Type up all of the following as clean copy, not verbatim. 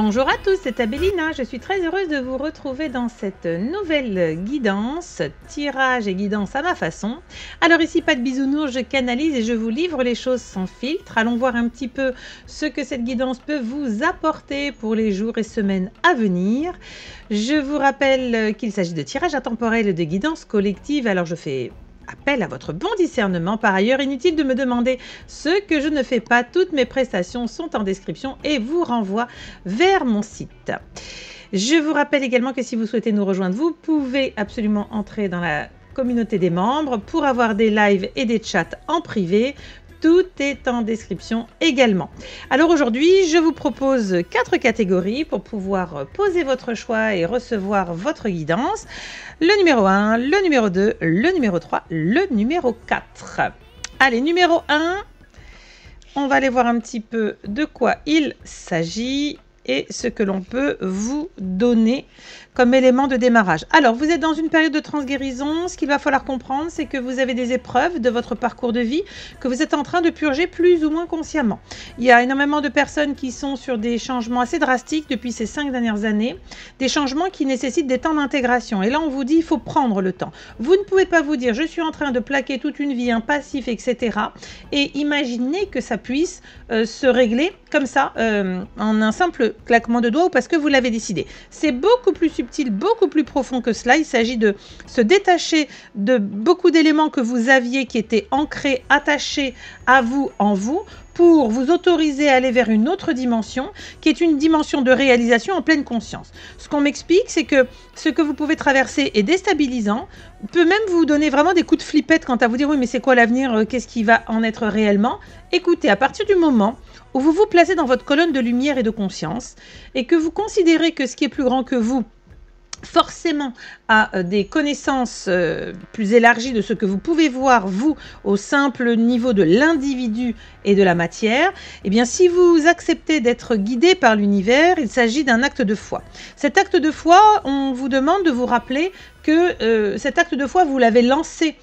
Bonjour à tous, c'est Abélina. Je suis très heureuse de vous retrouver dans cette nouvelle guidance, tirage et guidance à ma façon. Alors ici, pas de bisounours, je canalise et je vous livre les choses sans filtre. Allons voir un petit peu ce que cette guidance peut vous apporter pour les jours et semaines à venir. Je vous rappelle qu'il s'agit de tirage intemporel et de guidance collective. Alors je fais appel à votre bon discernement. Par ailleurs, inutile de me demander ce que je ne fais pas. Toutes mes prestations sont en description et vous renvoient vers mon site. Je vous rappelle également que si vous souhaitez nous rejoindre, vous pouvez absolument entrer dans la communauté des membres pour avoir des lives et des chats en privé. Tout est en description également. Alors aujourd'hui, je vous propose 4 catégories pour pouvoir poser votre choix et recevoir votre guidance. Le numéro 1, le numéro 2, le numéro 3, le numéro 4. Allez, numéro 1, on va aller voir un petit peu de quoi il s'agit et ce que l'on peut vous donner comme élément de démarrage. Alors, vous êtes dans une période de transguérison. Ce qu'il va falloir comprendre, c'est que vous avez des épreuves de votre parcours de vie que vous êtes en train de purger plus ou moins consciemment. Il y a énormément de personnes qui sont sur des changements assez drastiques depuis ces 5 dernières années, des changements qui nécessitent des temps d'intégration. Et là, on vous dit, il faut prendre le temps. Vous ne pouvez pas vous dire, je suis en train de plaquer toute une vie, un passif, etc. Et imaginez que ça puisse se régler comme ça, en un simple claquement de doigts ou parce que vous l'avez décidé. C'est beaucoup plus subtil, beaucoup plus profond que cela. Il s'agit de se détacher de beaucoup d'éléments que vous aviez qui étaient ancrés, attachés à vous, en vous, pour vous autoriser à aller vers une autre dimension, qui est une dimension de réalisation en pleine conscience. Ce qu'on m'explique, c'est que ce que vous pouvez traverser est déstabilisant, peut même vous donner vraiment des coups de flippette quant à vous dire, oui, mais c'est quoi l'avenir, qu'est-ce qui va en être réellement? Écoutez, à partir du moment où vous vous placez dans votre colonne de lumière et de conscience, et que vous considérez que ce qui est plus grand que vous, forcément à des connaissances plus élargies de ce que vous pouvez voir, vous, au simple niveau de l'individu et de la matière, eh bien, si vous acceptez d'être guidé par l'univers, il s'agit d'un acte de foi. Cet acte de foi, on vous demande de vous rappeler que cet acte de foi, vous l'avez lancé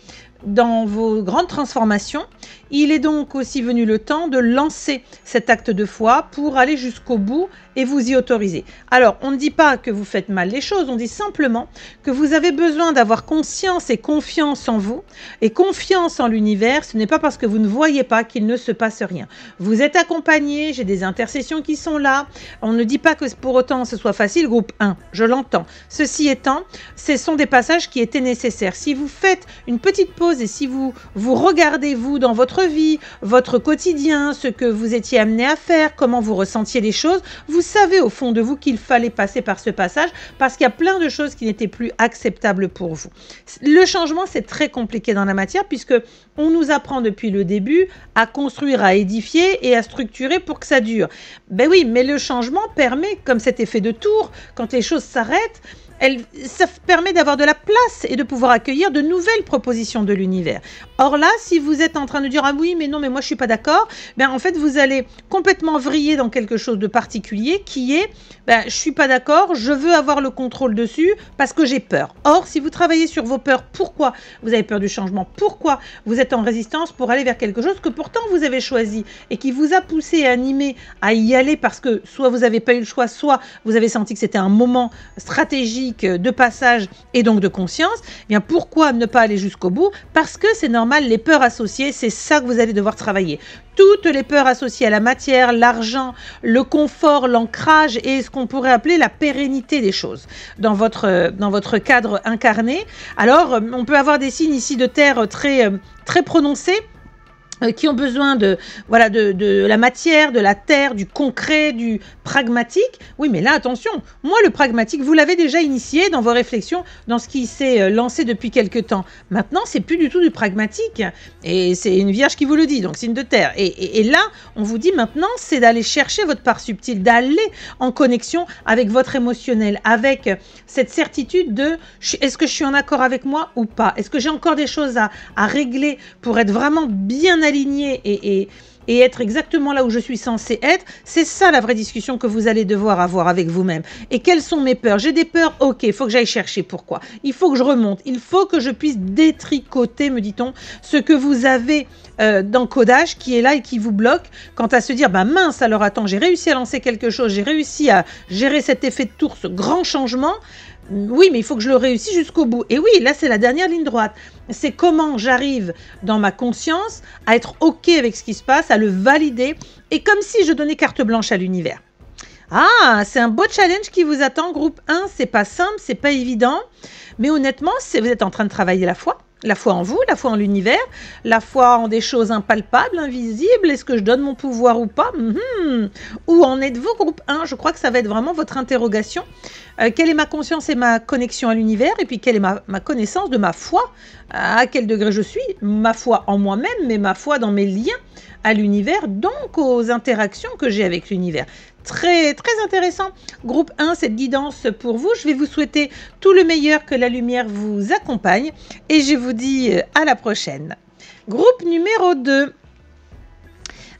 dans vos grandes transformations. Il est donc aussi venu le temps de lancer cet acte de foi pour aller jusqu'au bout et vous y autoriser. Alors, on ne dit pas que vous faites mal les choses, on dit simplement que vous avez besoin d'avoir conscience et confiance en vous et confiance en l'univers. Ce n'est pas parce que vous ne voyez pas qu'il ne se passe rien. Vous êtes accompagné, j'ai des intercessions qui sont là. On ne dit pas que pour autant ce soit facile. Groupe 1, je l'entends. Ceci étant, ce sont des passages qui étaient nécessaires. Si vous faites une petite pause et si vous regardez vous dans votre vie, votre quotidien, ce que vous étiez amené à faire, comment vous ressentiez les choses, vous savez au fond de vous qu'il fallait passer par ce passage parce qu'il y a plein de choses qui n'étaient plus acceptables pour vous. Le changement, c'est très compliqué dans la matière puisque on nous apprend depuis le début à construire, à édifier et à structurer pour que ça dure. Ben oui, mais le changement permet, comme cet effet de tour, quand les choses s'arrêtent, ça permet d'avoir de la place et de pouvoir accueillir de nouvelles propositions de l'univers. Or là, si vous êtes en train de dire « Ah oui, mais non, mais moi je ne suis pas d'accord », ben en fait, vous allez complètement vriller dans quelque chose de particulier qui est ben, « Je ne suis pas d'accord, je veux avoir le contrôle dessus parce que j'ai peur ». Or, si vous travaillez sur vos peurs, pourquoi vous avez peur du changement? Pourquoi vous êtes en résistance pour aller vers quelque chose que pourtant vous avez choisi et qui vous a poussé et animé à y aller parce que soit vous n'avez pas eu le choix, soit vous avez senti que c'était un moment stratégique de passage et donc de conscience, eh bien pourquoi ne pas aller jusqu'au bout? Parce que c'est normal, les peurs associées, c'est ça que vous allez devoir travailler. Toutes les peurs associées à la matière, l'argent, le confort, l'ancrage et ce qu'on pourrait appeler la pérennité des choses dans votre cadre incarné. Alors, on peut avoir des signes ici de terre très prononcés, qui ont besoin de la matière, de la terre, du concret, du pragmatique. Oui, mais là, attention, moi, le pragmatique, vous l'avez déjà initié dans vos réflexions, dans ce qui s'est lancé depuis quelque temps. Maintenant, c'est plus du tout du pragmatique. Et c'est une vierge qui vous le dit, donc signe de terre. Et là, on vous dit maintenant, c'est d'aller chercher votre part subtile, d'aller en connexion avec votre émotionnel, avec cette certitude de est-ce que je suis en accord avec moi ou pas? Est-ce que j'ai encore des choses à régler pour être vraiment bien aligné et être exactement là où je suis censée être, c'est ça la vraie discussion que vous allez devoir avoir avec vous-même. Et quelles sont mes peurs? J'ai des peurs, ok, il faut que j'aille chercher pourquoi. Il faut que je remonte, il faut que je puisse détricoter, me dit-on, ce que vous avez d'encodage qui est là et qui vous bloque quant à se dire, bah mince, alors attends, j'ai réussi à lancer quelque chose, j'ai réussi à gérer cet effet de tour, ce grand changement. Oui, mais il faut que je le réussisse jusqu'au bout. Et oui, là, c'est la dernière ligne droite. C'est comment j'arrive dans ma conscience à être OK avec ce qui se passe, à le valider, et comme si je donnais carte blanche à l'univers. Ah, c'est un beau challenge qui vous attend, groupe 1. C'est pas simple, c'est pas évident, mais honnêtement, vous êtes en train de travailler la foi en vous, la foi en l'univers, la foi en des choses impalpables, invisibles. Est-ce que je donne mon pouvoir ou pas? Où en êtes-vous, groupe 1? Je crois que ça va être vraiment votre interrogation. Quelle est ma conscience et ma connexion à l'univers? Et puis, quelle est ma connaissance de ma foi? À quel degré je suis? Ma foi en moi-même, mais ma foi dans mes liens à l'univers, donc aux interactions que j'ai avec l'univers. Très, très intéressant. Groupe 1, cette guidance pour vous. Je vais vous souhaiter tout le meilleur, que la lumière vous accompagne. Et je vous dis à la prochaine. Groupe numéro 2.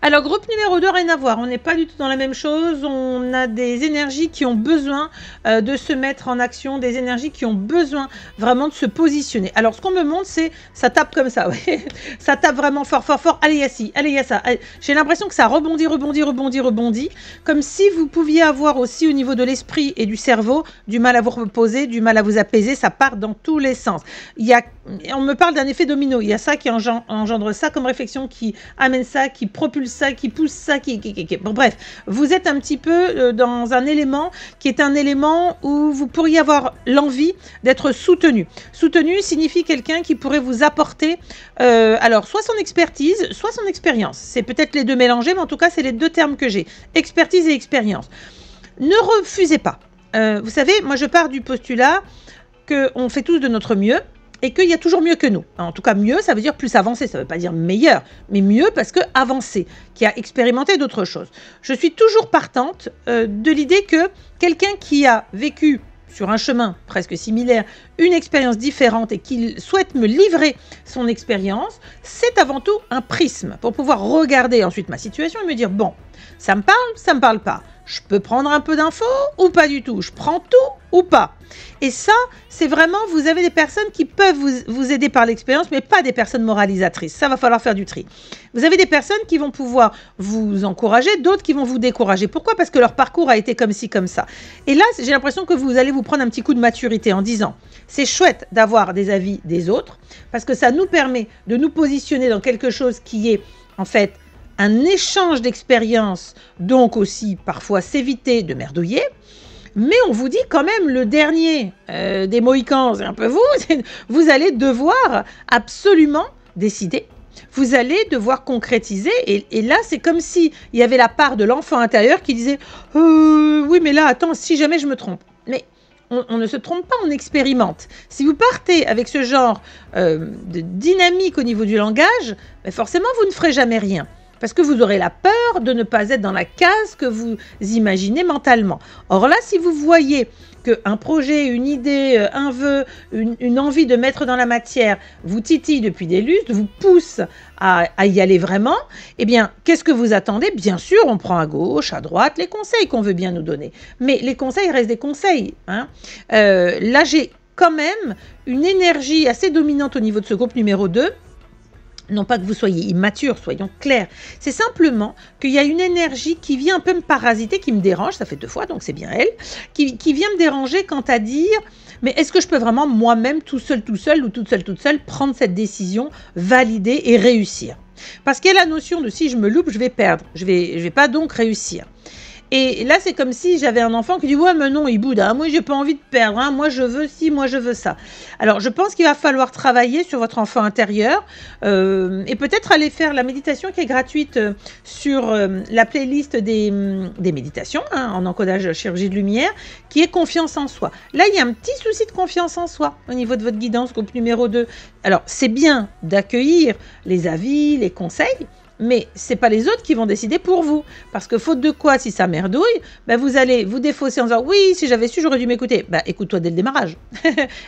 Alors, groupe numéro 2, rien à voir. On n'est pas du tout dans la même chose. On a des énergies qui ont besoin de se mettre en action, des énergies qui ont besoin vraiment de se positionner. Alors, ce qu'on me montre, c'est ça tape comme ça. Ouais. Ça tape vraiment fort, fort, fort. Allez, il y a ci, allez, il y a ça. J'ai l'impression que ça rebondit, rebondit, rebondit, rebondit. Comme si vous pouviez avoir aussi au niveau de l'esprit et du cerveau du mal à vous reposer, du mal à vous apaiser. Ça part dans tous les sens. On me parle d'un effet domino. Il y a ça qui engendre ça comme réflexion, qui amène ça, qui propulse ça, qui pousse ça, Bon, bref, vous êtes un petit peu dans un élément qui est un élément où vous pourriez avoir l'envie d'être soutenu. Soutenu signifie quelqu'un qui pourrait vous apporter alors soit son expertise, soit son expérience. C'est peut-être les deux mélangés, mais en tout cas, c'est les deux termes que j'ai. Expertise et expérience. Ne refusez pas. Vous savez, moi, je pars du postulat qu'on fait tous de notre mieux, et qu'il y a toujours mieux que nous. En tout cas, mieux, ça veut dire plus avancé, ça ne veut pas dire meilleur, mais mieux parce que avancé, qui a expérimenté d'autres choses. Je suis toujours partante de l'idée que quelqu'un qui a vécu sur un chemin presque similaire, une expérience différente et qu'il souhaite me livrer son expérience, c'est avant tout un prisme pour pouvoir regarder ensuite ma situation et me dire, bon, ça me parle, ça me parle pas. Je peux prendre un peu d'infos ou pas du tout? Je prends tout ou pas? Et ça, c'est vraiment, vous avez des personnes qui peuvent vous aider par l'expérience, mais pas des personnes moralisatrices. Ça, va falloir faire du tri. Vous avez des personnes qui vont pouvoir vous encourager, d'autres qui vont vous décourager. Pourquoi? Parce que leur parcours a été comme ci, comme ça. Et là, j'ai l'impression que vous allez vous prendre un petit coup de maturité en disant, c'est chouette d'avoir des avis des autres, parce que ça nous permet de nous positionner dans quelque chose qui est, en fait, un échange d'expériences, donc aussi parfois s'éviter de merdouiller. Mais on vous dit quand même le dernier des Mohicans, c'est un peu vous, vous allez devoir absolument décider. Vous allez devoir concrétiser. Et là, c'est comme s'il y avait la part de l'enfant intérieur qui disait « Oui, mais là, attends, si jamais je me trompe. » Mais on ne se trompe pas, on expérimente. Si vous partez avec ce genre de dynamique au niveau du langage, ben forcément, vous ne ferez jamais rien. Parce que vous aurez la peur de ne pas être dans la case que vous imaginez mentalement. Or là, si vous voyez qu'un projet, une idée, un vœu, une envie de mettre dans la matière vous titille depuis des lustres, vous pousse à y aller vraiment, eh bien, qu'est-ce que vous attendez? Bien sûr, on prend à gauche, à droite, les conseils qu'on veut bien nous donner. Mais les conseils restent des conseils. Hein. Là, j'ai quand même une énergie assez dominante au niveau de ce groupe numéro 2. Non pas que vous soyez immature, soyons clairs. C'est simplement qu'il y a une énergie qui vient un peu me parasiter, qui me dérange, ça fait 2 fois, donc c'est bien elle, qui vient me déranger quant à dire, mais est-ce que je peux vraiment moi-même, tout seul, ou toute seule, prendre cette décision, valider et réussir? Parce qu'il y a la notion de si je me loupe, je vais perdre, je vais pas donc réussir. Et là, c'est comme si j'avais un enfant qui dit « Ouais, mais non, il boude, hein, moi, j'ai pas envie de perdre, hein, moi, je veux ci, moi, je veux ça. » Alors, je pense qu'il va falloir travailler sur votre enfant intérieur et peut-être aller faire la méditation qui est gratuite sur la playlist des méditations, hein, en encodage chirurgie de lumière, qui est confiance en soi. Là, il y a un petit souci de confiance en soi au niveau de votre guidance, groupe numéro 2. Alors, c'est bien d'accueillir les avis, les conseils, mais ce n'est pas les autres qui vont décider pour vous. Parce que faute de quoi, si ça merdouille, ben vous allez vous défausser en disant « Oui, si j'avais su, j'aurais dû m'écouter. » Ben, écoute-toi dès le démarrage.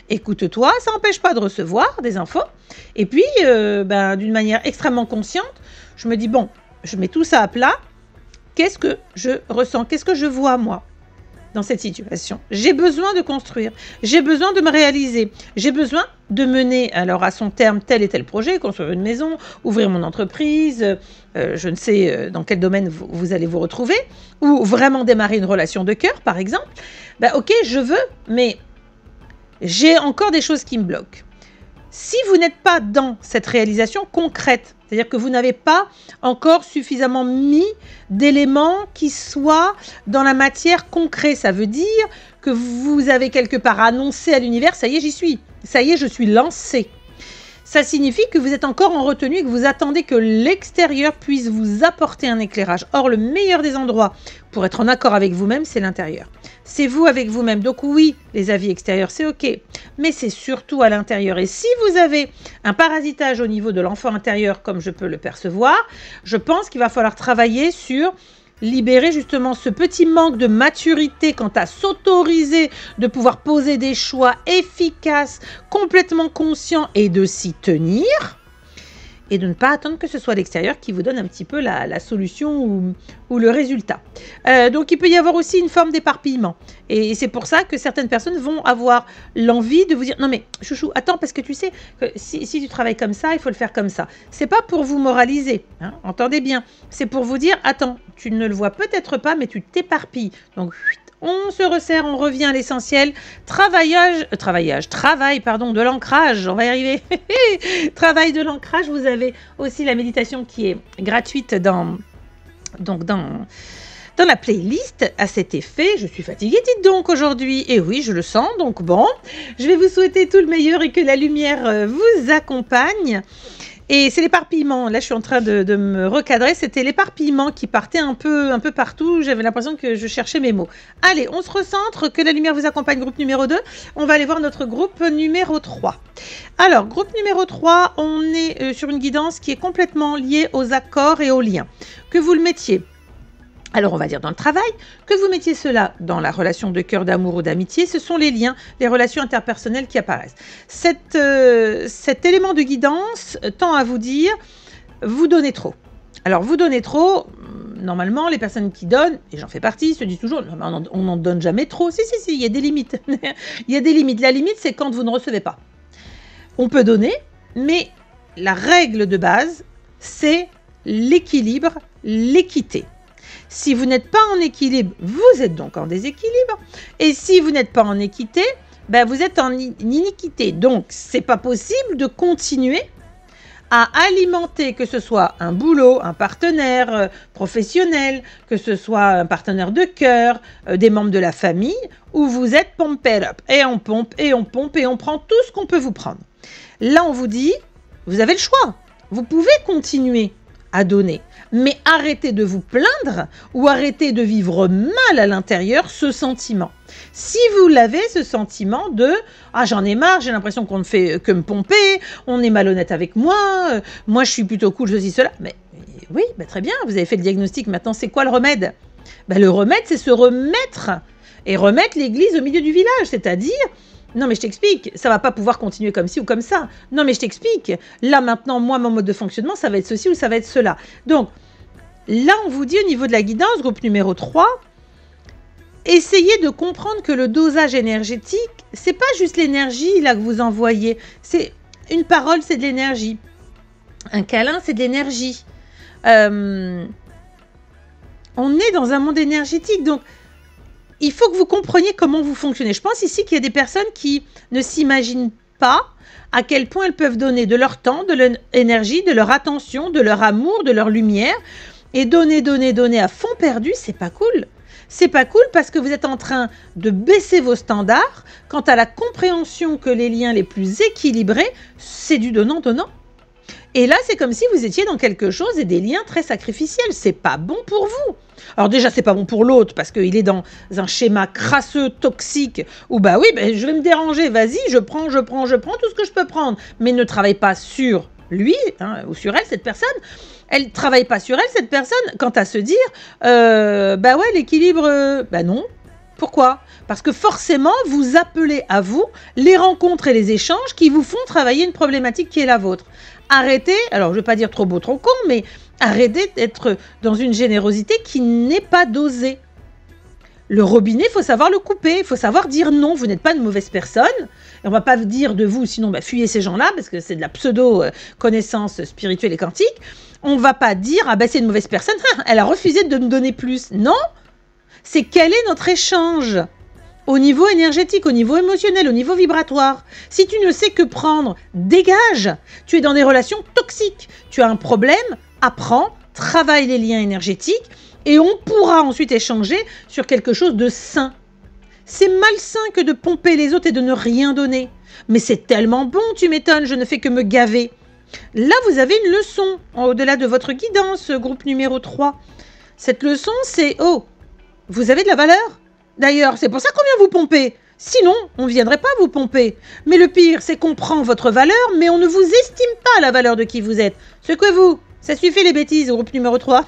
Écoute-toi, ça n'empêche pas de recevoir des infos. Et puis, d'une manière extrêmement consciente, je me dis « Bon, je mets tout ça à plat. Qu'est-ce que je ressens? Qu'est-ce que je vois, moi, dans cette situation? J'ai besoin de construire, j'ai besoin de me réaliser, j'ai besoin de mener alors à son terme tel et tel projet, construire une maison, ouvrir mon entreprise, je ne sais dans quel domaine vous allez vous retrouver, ou vraiment démarrer une relation de cœur, par exemple. Ben, ok, je veux, mais j'ai encore des choses qui me bloquent. Si vous n'êtes pas dans cette réalisation concrète, c'est-à-dire que vous n'avez pas encore suffisamment mis d'éléments qui soient dans la matière concrète, ça veut dire que vous avez quelque part annoncé à l'univers, ça y est, j'y suis, ça y est, je suis lancé. Ça signifie que vous êtes encore en retenue et que vous attendez que l'extérieur puisse vous apporter un éclairage. Or, le meilleur des endroits pour être en accord avec vous-même, c'est l'intérieur. C'est vous avec vous-même. Donc oui, les avis extérieurs, c'est ok. Mais c'est surtout à l'intérieur. Et si vous avez un parasitage au niveau de l'enfant intérieur, comme je peux le percevoir, je pense qu'il va falloir travailler sur libérer justement ce petit manque de maturité quant à s'autoriser de pouvoir poser des choix efficaces, complètement conscients et de s'y tenir. Et de ne pas attendre que ce soit l'extérieur qui vous donne un petit peu la solution ou le résultat. Donc il peut y avoir aussi une forme d'éparpillement. Et c'est pour ça que certaines personnes vont avoir l'envie de vous dire « Non mais chouchou, attends, parce que tu sais que si tu travailles comme ça, il faut le faire comme ça. » C'est pas pour vous moraliser, hein, entendez bien. C'est pour vous dire « Attends, tu ne le vois peut-être pas, mais tu t'éparpilles. » Donc on se resserre, on revient à l'essentiel. Travail de l'ancrage, on va y arriver. Travail de l'ancrage, vous avez aussi la méditation qui est gratuite dans la playlist à cet effet. Je suis fatiguée, dites donc, aujourd'hui. Et oui, je le sens, donc bon. Je vais vous souhaiter tout le meilleur et que la lumière vous accompagne. Et c'est l'éparpillement. Là, je suis en train de me recadrer. C'était l'éparpillement qui partait un peu partout. J'avais l'impression que je cherchais mes mots. Allez, on se recentre. Que la lumière vous accompagne. Groupe numéro 2. On va aller voir notre groupe numéro 3. Alors, groupe numéro 3, on est sur une guidance qui est complètement liée aux accords et aux liens. Que vous le mettiez, alors on va dire dans le travail, que vous mettiez cela dans la relation de cœur, d'amour ou d'amitié, ce sont les liens, les relations interpersonnelles qui apparaissent. Cet élément de guidance tend à vous dire, vous donnez trop. Alors vous donnez trop, normalement les personnes qui donnent, et j'en fais partie, se disent toujours, on n'en donne jamais trop. Si, il y a des limites. Il y a des limites. La limite, c'est quand vous ne recevez pas. On peut donner, mais la règle de base, c'est l'équilibre, l'équité. Si vous n'êtes pas en équilibre, vous êtes donc en déséquilibre. Et si vous n'êtes pas en équité, ben vous êtes en iniquité. Donc, c'est pas possible de continuer à alimenter, que ce soit un boulot, un partenaire professionnel, que ce soit un partenaire de cœur, des membres de la famille, où vous êtes pumped up. Et on pompe, et on pompe, et on prend tout ce qu'on peut vous prendre. Là, on vous dit, vous avez le choix. Vous pouvez continuer à donner. Mais arrêtez de vous plaindre ou arrêtez de vivre mal à l'intérieur ce sentiment. Si vous l'avez, ce sentiment de « Ah, j'en ai marre, j'ai l'impression qu'on ne fait que me pomper, on est malhonnête avec moi, moi je suis plutôt cool, ceci, cela. » Mais oui, très bien, vous avez fait le diagnostic, maintenant c'est quoi le remède? Le remède, c'est se remettre et remettre l'église au milieu du village, c'est-à-dire non, mais je t'explique, ça va pas pouvoir continuer comme ci ou comme ça. Non, mais je t'explique. Là, maintenant, moi, mon mode de fonctionnement, ça va être ceci ou ça va être cela. Donc, là, on vous dit au niveau de la guidance, groupe numéro 3, essayez de comprendre que le dosage énergétique, c'est pas juste l'énergie là que vous envoyez. C'est une parole, c'est de l'énergie. Un câlin, c'est de l'énergie. On est dans un monde énergétique, donc il faut que vous compreniez comment vous fonctionnez. Je pense ici qu'il y a des personnes qui ne s'imaginent pas à quel point elles peuvent donner de leur temps, de leur énergie, de leur attention, de leur amour, de leur lumière. Et donner à fond perdu, c'est pas cool. C'est pas cool parce que vous êtes en train de baisser vos standards quant à la compréhension que les liens les plus équilibrés, c'est du donnant-donnant. Et là, c'est comme si vous étiez dans quelque chose et des liens très sacrificiels. C'est pas bon pour vous. Alors déjà, c'est pas bon pour l'autre parce qu'il est dans un schéma crasseux, toxique, où je vais me déranger, vas-y, je prends tout ce que je peux prendre. Mais ne travaille pas sur lui ou sur elle, cette personne. Elle ne travaille pas sur elle, cette personne, quant à se dire, l'équilibre, non. Pourquoi? Parce que forcément, vous appelez à vous les rencontres et les échanges qui vous font travailler une problématique qui est la vôtre. Arrêtez, alors je ne vais pas dire trop beau, trop con, mais Arrêtez d'être dans une générosité qui n'est pas dosée. Le robinet, il faut savoir le couper, il faut savoir dire non, vous n'êtes pas une mauvaise personne. Et on ne va pas dire de vous, sinon fuyez ces gens-là, parce que c'est de la pseudo-connaissance spirituelle et quantique. On ne va pas dire, ah ben c'est une mauvaise personne, elle a refusé de me donner plus. Non, c'est quel est notre échange au niveau énergétique, au niveau émotionnel, au niveau vibratoire. Si tu ne sais que prendre, dégage. Tu es dans des relations toxiques. Tu as un problème, apprends, travaille les liens énergétiques et on pourra ensuite échanger sur quelque chose de sain. C'est malsain que de pomper les autres et de ne rien donner. Mais c'est tellement bon, tu m'étonnes, je ne fais que me gaver. Là, vous avez une leçon, au-delà de votre guidance, groupe numéro 3. Cette leçon, c'est, oh, vous avez de la valeur. D'ailleurs, c'est pour ça qu'on vient vous pomper. Sinon, on ne viendrait pas vous pomper. Mais le pire, c'est qu'on prend votre valeur, mais on ne vous estime pas la valeur de qui vous êtes. Secouez-vous. Ça suffit les bêtises, groupe numéro 3.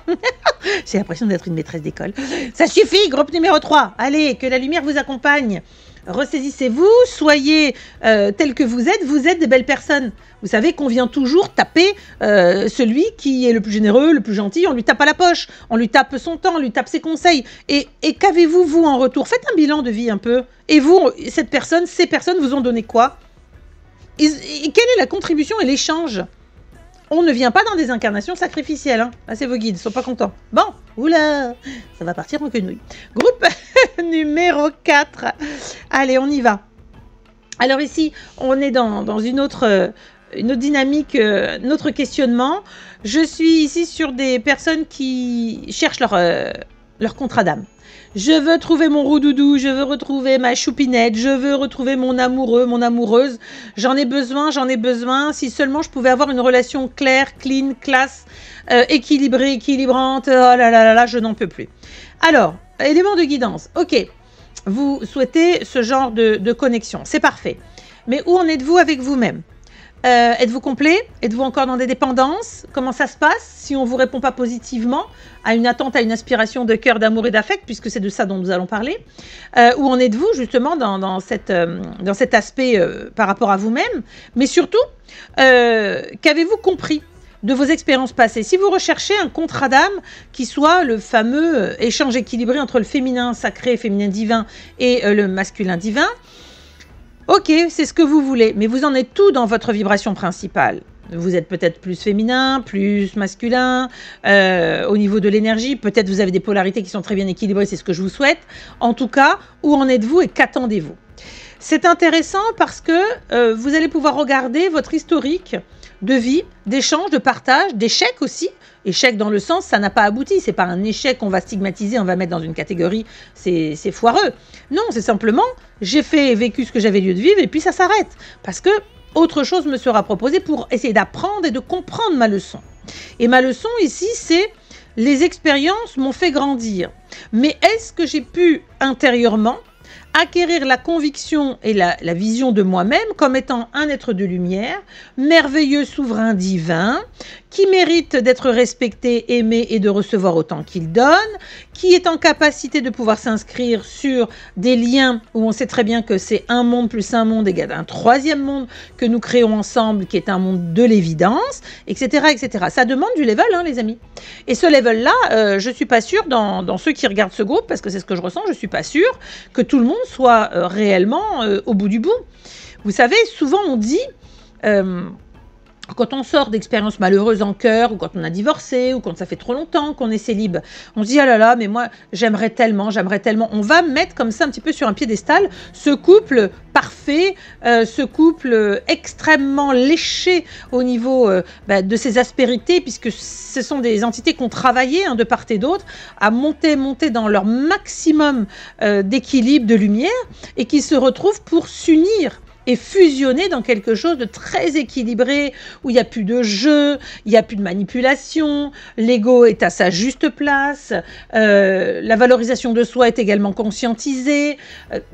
J'ai l'impression d'être une maîtresse d'école. Ça suffit, groupe numéro 3. Allez, que la lumière vous accompagne. Ressaisissez-vous, soyez tels que vous êtes des belles personnes. Vous savez qu'on vient toujours taper celui qui est le plus généreux, le plus gentil, on lui tape à la poche, on lui tape son temps, on lui tape ses conseils. Et qu'avez-vous, vous, en retour? Faites un bilan de vie un peu. Et vous, cette personne, ces personnes vous ont donné quoi? Et quelle est la contribution et l'échange? On ne vient pas dans des incarnations sacrificielles. Hein. Là, c'est vos guides, ils ne sont pas contents. Bon, oula, ça va partir en quenouille. Groupe numéro 4. Allez, on y va. Alors ici, on est dans une autre dynamique, notre questionnement. Je suis ici sur des personnes qui cherchent leur contrat d'âme. Je veux trouver mon roudoudou, je veux retrouver ma choupinette, je veux retrouver mon amoureux, mon amoureuse. J'en ai besoin. Si seulement je pouvais avoir une relation claire, clean, classe, équilibrée, équilibrante. Oh là là là là, je n'en peux plus. Alors, élément de guidance. Ok, vous souhaitez ce genre de connexion. C'est parfait. Mais où en êtes-vous avec vous-même? Êtes-vous complet? Êtes-vous encore dans des dépendances? Comment ça se passe si on ne vous répond pas positivement à une attente, à une aspiration de cœur, d'amour et d'affect, puisque c'est de ça dont nous allons parler? Où en êtes-vous justement dans cet aspect par rapport à vous-même? Mais surtout, qu'avez-vous compris de vos expériences passées? Si vous recherchez un contrat d'âme qui soit le fameux échange équilibré entre le féminin sacré, féminin divin et le masculin divin, ok, c'est ce que vous voulez, mais vous en êtes tout dans votre vibration principale. Vous êtes peut-être plus féminin, plus masculin, au niveau de l'énergie, peut-être vous avez des polarités qui sont très bien équilibrées, c'est ce que je vous souhaite. En tout cas, où en êtes-vous et qu'attendez-vous? C'est intéressant parce que vous allez pouvoir regarder votre historique de vie, d'échange, de partage, d'échec aussi. Échec dans le sens, ça n'a pas abouti. C'est pas un échec qu'on va stigmatiser, on va mettre dans une catégorie, c'est foireux. Non, c'est simplement, j'ai vécu ce que j'avais lieu de vivre et puis ça s'arrête. Parce que autre chose me sera proposée pour essayer d'apprendre et de comprendre ma leçon. Et ma leçon ici, c'est les expériences m'ont fait grandir. Mais est-ce que j'ai pu intérieurement acquérir la conviction et la vision de moi-même comme étant un être de lumière, merveilleux, souverain, divin, qui mérite d'être respecté, aimé et de recevoir autant qu'il donne, qui est en capacité de pouvoir s'inscrire sur des liens où on sait très bien que c'est un monde plus un monde égale un troisième monde que nous créons ensemble, qui est un monde de l'évidence, etc., etc. Ça demande du level, hein, les amis. Et ce level-là, je ne suis pas sûre, dans ceux qui regardent ce groupe, parce que c'est ce que je ressens, je ne suis pas sûre que tout le monde soit réellement au bout du bout. Vous savez, souvent on dit... quand on sort d'expériences malheureuses en cœur, ou quand on a divorcé, ou quand ça fait trop longtemps qu'on est célib, on se dit « Ah là là, mais moi, j'aimerais tellement. » On va mettre comme ça un petit peu sur un piédestal ce couple parfait, ce couple extrêmement léché au niveau de ses aspérités, puisque ce sont des entités qui ont travaillé de part et d'autre à monter dans leur maximum d'équilibre, de lumière, et qui se retrouvent pour s'unir et fusionner dans quelque chose de très équilibré, où il n'y a plus de jeu, il n'y a plus de manipulation, l'ego est à sa juste place, la valorisation de soi est également conscientisée.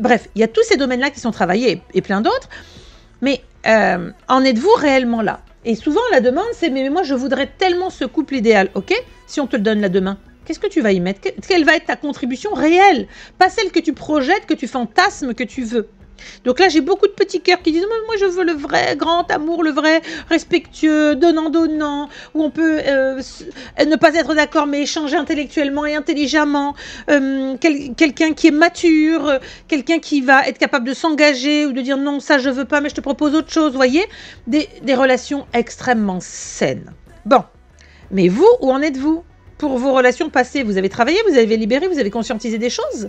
Bref, il y a tous ces domaines-là qui sont travaillés, et plein d'autres. Mais en êtes-vous réellement là? Et souvent, la demande, c'est « Mais moi, je voudrais tellement ce couple idéal. » Ok, si on te le donne là demain, qu'est-ce que tu vas y mettre? Quelle va être ta contribution réelle? Pas celle que tu projettes, que tu fantasmes, que tu veux. Donc là, j'ai beaucoup de petits cœurs qui disent « Moi, je veux le vrai grand amour, le vrai respectueux, donnant-donnant, où on peut ne pas être d'accord, mais échanger intellectuellement et intelligemment. Quelqu'un qui est mature, quelqu'un qui va être capable de s'engager ou de dire « Non, ça, je veux pas, mais je te propose autre chose. » Vous voyez, des relations extrêmement saines. Bon, mais vous, où en êtes-vous? Pour vos relations passées, vous avez travaillé, vous avez libéré, vous avez conscientisé des choses?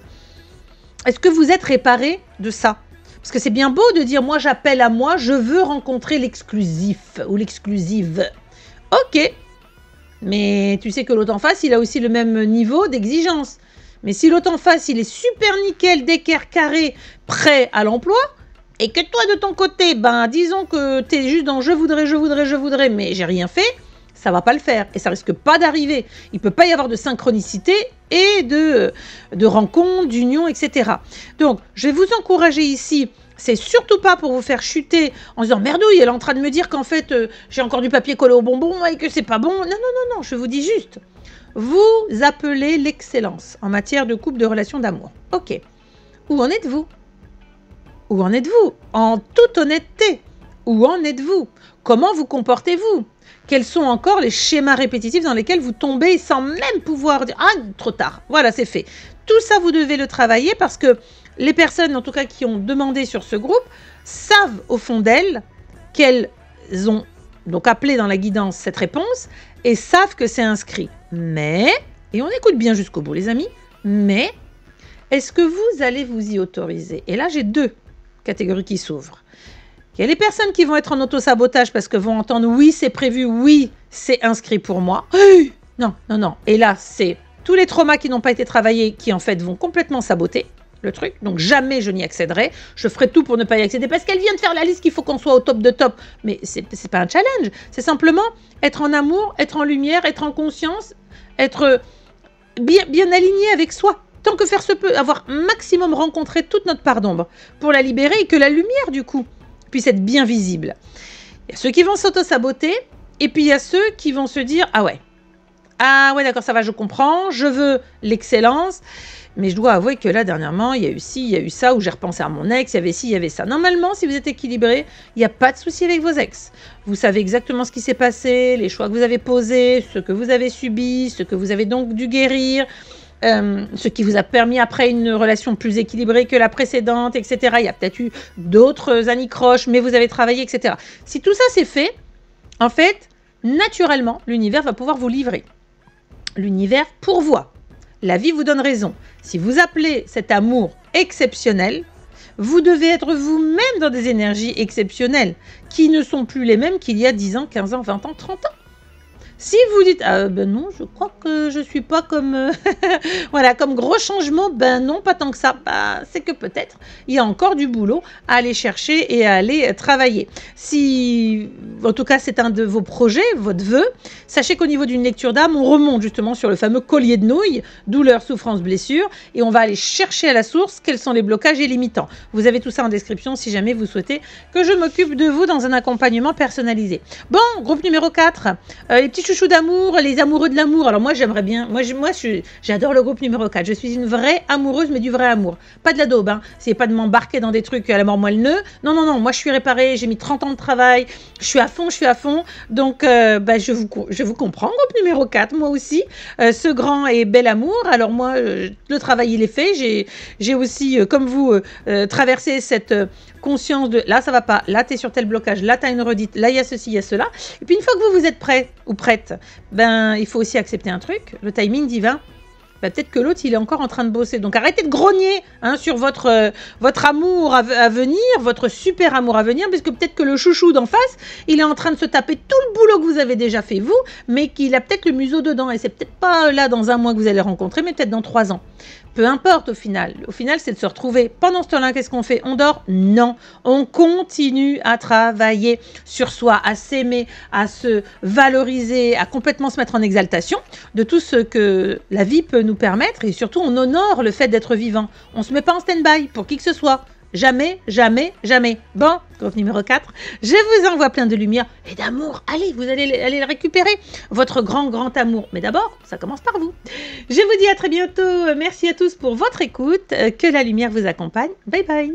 Est-ce que vous êtes réparé de ça? Parce que c'est bien beau de dire « Moi, j'appelle à moi, je veux rencontrer l'exclusif ou l'exclusive. » Ok, mais tu sais que l'autre en face, il a aussi le même niveau d'exigence. Mais si l'autre en face, il est super nickel, d'équerre carré, prêt à l'emploi, et que toi, de ton côté, ben, disons que tu es juste dans « je voudrais, mais j'ai rien fait », ça va pas le faire et ça risque pas d'arriver. Il peut pas y avoir de synchronicité et de rencontres, d'union, etc. Donc, je vais vous encourager ici. C'est surtout pas pour vous faire chuter en disant merdouille, elle est en train de me dire qu'en fait j'ai encore du papier collé au bonbon et que c'est pas bon. Non, je vous dis juste, vous appelez l'excellence en matière de couple, de relation, d'amour. Ok. Où en êtes-vous? Où en êtes-vous? En toute honnêteté, où en êtes-vous? Comment vous comportez-vous? Quels sont encore les schémas répétitifs dans lesquels vous tombez sans même pouvoir dire « Ah, trop tard, voilà, c'est fait ». Tout ça, vous devez le travailler parce que les personnes, en tout cas, qui ont demandé sur ce groupe, savent au fond d'elles qu'elles ont donc appelé dans la guidance cette réponse et savent que c'est inscrit. Mais, et on écoute bien jusqu'au bout les amis, mais est-ce que vous allez vous y autoriser? Et là, j'ai deux catégories qui s'ouvrent. Il y a les personnes qui vont être en auto-sabotage parce que vont entendre « oui, c'est prévu, oui, c'est inscrit pour moi ». Non. Et là, c'est tous les traumas qui n'ont pas été travaillés qui, en fait, vont complètement saboter le truc. Donc, jamais je n'y accéderai. Je ferai tout pour ne pas y accéder parce qu'elle vient de faire la liste qu'il faut qu'on soit au top de top. Mais c'est pas un challenge. C'est simplement être en amour, être en lumière, être en conscience, être bien aligné avec soi. Tant que faire se peut, avoir maximum rencontré toute notre part d'ombre pour la libérer et que la lumière, du coup, puisse être bien visible. Il y a ceux qui vont s'auto-saboter et puis il y a ceux qui vont se dire « Ah ouais, d'accord, ça va, je comprends, je veux l'excellence. » Mais je dois avouer que là, dernièrement, il y a eu ci, il y a eu ça, où j'ai repensé à mon ex, il y avait ci, il y avait ça. Normalement, si vous êtes équilibré, il n'y a pas de souci avec vos ex. Vous savez exactement ce qui s'est passé, les choix que vous avez posés, ce que vous avez subi, ce que vous avez donc dû guérir, ce qui vous a permis après une relation plus équilibrée que la précédente, etc. Il y a peut-être eu d'autres anicroches, mais vous avez travaillé, etc. Si tout ça c'est fait, en fait, naturellement, l'univers va pouvoir vous livrer. L'univers pourvoit. La vie vous donne raison. Si vous appelez cet amour exceptionnel, vous devez être vous-même dans des énergies exceptionnelles qui ne sont plus les mêmes qu'il y a 10 ans, 15 ans, 20 ans, 30 ans. Si vous dites « Ah ben non, je crois que je suis pas comme... voilà, comme gros changement, ben non, pas tant que ça. Bah, c'est que peut-être il y a encore du boulot à aller chercher et à aller travailler. Si, en tout cas, c'est un de vos projets, votre vœu, sachez qu'au niveau d'une lecture d'âme, on remonte justement sur le fameux collier de nouilles, douleur, souffrance, blessure, et on va aller chercher à la source quels sont les blocages et limitants. Vous avez tout ça en description si jamais vous souhaitez que je m'occupe de vous dans un accompagnement personnalisé. Bon, groupe numéro 4, les petits chouchous d'amour, les amoureux de l'amour. Alors moi j'aimerais bien, j'adore le groupe numéro 4, je suis une vraie amoureuse mais du vrai amour, pas de la daube, hein. C'est pas de m'embarquer dans des trucs à la mort moelle nœud, non, moi je suis réparée, j'ai mis 30 ans de travail, je suis à fond, donc je vous comprends, groupe numéro 4, moi aussi, ce grand et bel amour. Alors moi, le travail il est fait, j'ai aussi, comme vous, traversé cette conscience de là ça va pas, là tu es sur tel blocage, là tu as une redite, là il y a ceci, il y a cela. Et puis une fois que vous êtes prêt ou prête, ben il faut aussi accepter un truc, le timing divin. Ben, peut-être que l'autre il est encore en train de bosser. Donc arrêtez de grogner sur votre amour à venir, votre super amour à venir, parce que peut-être que le chouchou d'en face, il est en train de se taper tout le boulot que vous avez déjà fait vous, mais qu'il a peut-être le museau dedans. Et c'est peut-être pas là dans un mois que vous allez rencontrer, mais peut-être dans 3 ans. Peu importe au final. Au final, c'est de se retrouver. Pendant ce temps-là, qu'est-ce qu'on fait? On dort? Non. On continue à travailler sur soi, à s'aimer, à se valoriser, à complètement se mettre en exaltation de tout ce que la vie peut nous permettre. Et surtout, on honore le fait d'être vivant. On ne se met pas en stand-by pour qui que ce soit. Jamais, jamais, jamais. Bon, groupe numéro 4, je vous envoie plein de lumière et d'amour. Allez, vous allez le récupérer, votre grand amour. Mais d'abord, ça commence par vous. Je vous dis à très bientôt. Merci à tous pour votre écoute. Que la lumière vous accompagne. Bye bye.